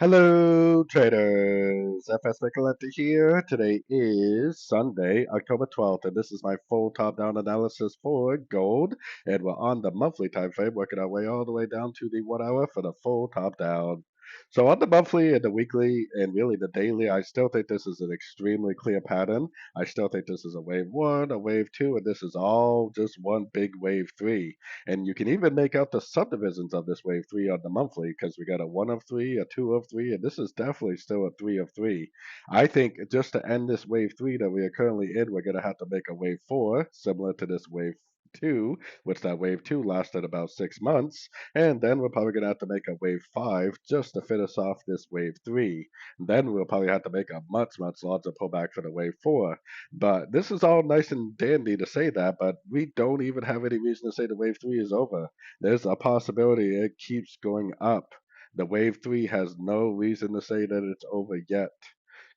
Hello, traders. FX Pip Collector here. Today is Sunday, October 12th, and this is my full top-down analysis for gold. And we're on the monthly time frame, working our way all the way down to the 1 hour for the full top-down. So on the monthly and the weekly and really the daily, I still think this is an extremely clear pattern. I still think this is a wave one, a wave two, and this is all just one big wave three. And you can even make out the subdivisions of this wave three on the monthly because we got a one of three, a two of three, and this is definitely still a three of three. I think just to end this wave three that we are currently in, we're going to have to make a wave four similar to this wave two, which that wave two lasted about 6 months. And then we're probably going to have to make a wave five just to finish off this wave three. Then we'll probably have to make a much, much larger pullback for the wave four. But this is all nice and dandy to say that, but we don't even have any reason to say the wave three is over. There's a possibility it keeps going up. The wave three has no reason to say that it's over yet.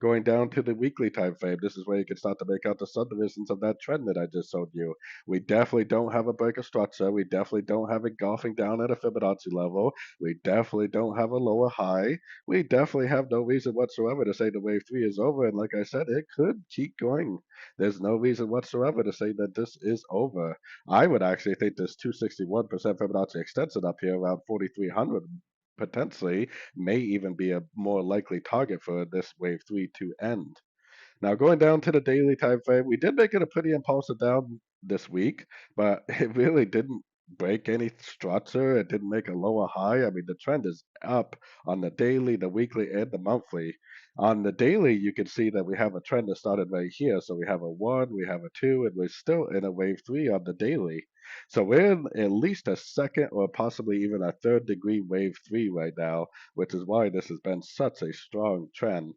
Going down to the weekly time frame, this is where you can start to make out the subdivisions of that trend that I just showed you. We definitely don't have a break of structure. We definitely don't have it golfing down at a Fibonacci level. We definitely don't have a lower high. We definitely have no reason whatsoever to say the wave three is over. And like I said, it could keep going. There's no reason whatsoever to say that this is over. I would actually think this 261% Fibonacci extension up here around 4,300 potentially may even be a more likely target for this wave three to end. Now, going down to the daily time frame, we did make it a pretty impulsive down this week, but it really didn't break any structure. It didn't make a lower high. I mean, the trend is up on the daily, the weekly, and the monthly. On the daily, you can see that we have a trend that started right here. So we have a one, we have a two, and we're still in a wave three on the daily. So we're in at least a second or possibly even a third degree wave three right now, which is why this has been such a strong trend.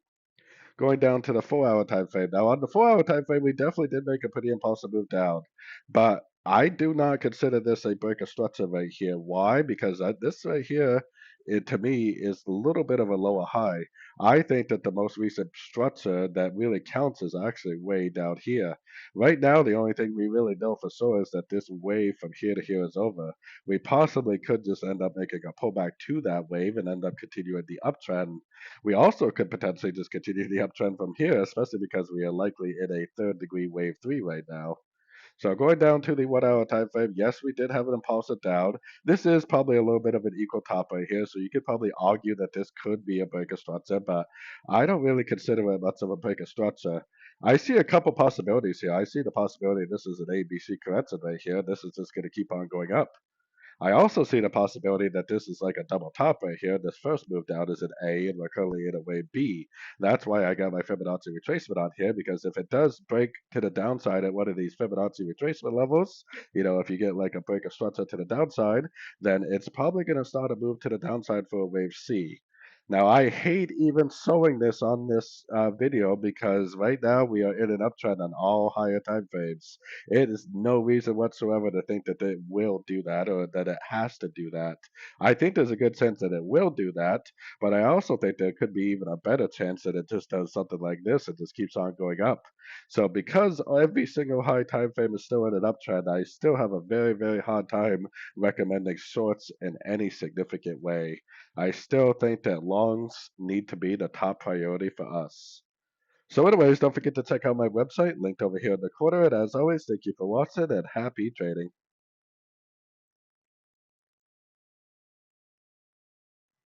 Going down to the 4 hour time frame. Now, on the 4 hour time frame, we definitely did make a pretty impulsive move down, but I do not consider this a break of structure right here. Why? Because this right here, it to me is a little bit of a lower high. I think that the most recent structure that really counts is actually way down here. Right now, the only thing we really know for sure is that this wave from here to here is over. We possibly could just end up making a pullback to that wave and end up continuing the uptrend. We also could potentially just continue the uptrend from here, especially because we are likely in a third degree wave three right now. So going down to the 1 hour time frame, yes, we did have an impulsive down. This is probably a little bit of an equal top right here, so you could probably argue that this could be a break of structure, but I don't really consider it much of a break of structure. I see a couple possibilities here. I see the possibility this is an ABC correction right here. This is just going to keep on going up. I also see the possibility that this is like a double top right here. This first move down is an A, and we're currently in a wave B. That's why I got my Fibonacci retracement on here, because if it does break to the downside at one of these Fibonacci retracement levels, if you get like a break of structure to the downside, then it's probably going to start a move to the downside for a wave C. Now, I hate even showing this on this video because right now we are in an uptrend on all higher time frames. It is no reason whatsoever to think that it will do that or that it has to do that. I think there's a good chance that it will do that, but I also think there could be even a better chance that it just does something like this and just keeps on going up. So because every single high time frame is still in an uptrend, I still have a very, very hard time recommending shorts in any significant way. I still think that longs need to be the top priority for us. So anyways, don't forget to check out my website linked over here in the corner. And as always, thank you for watching and happy trading.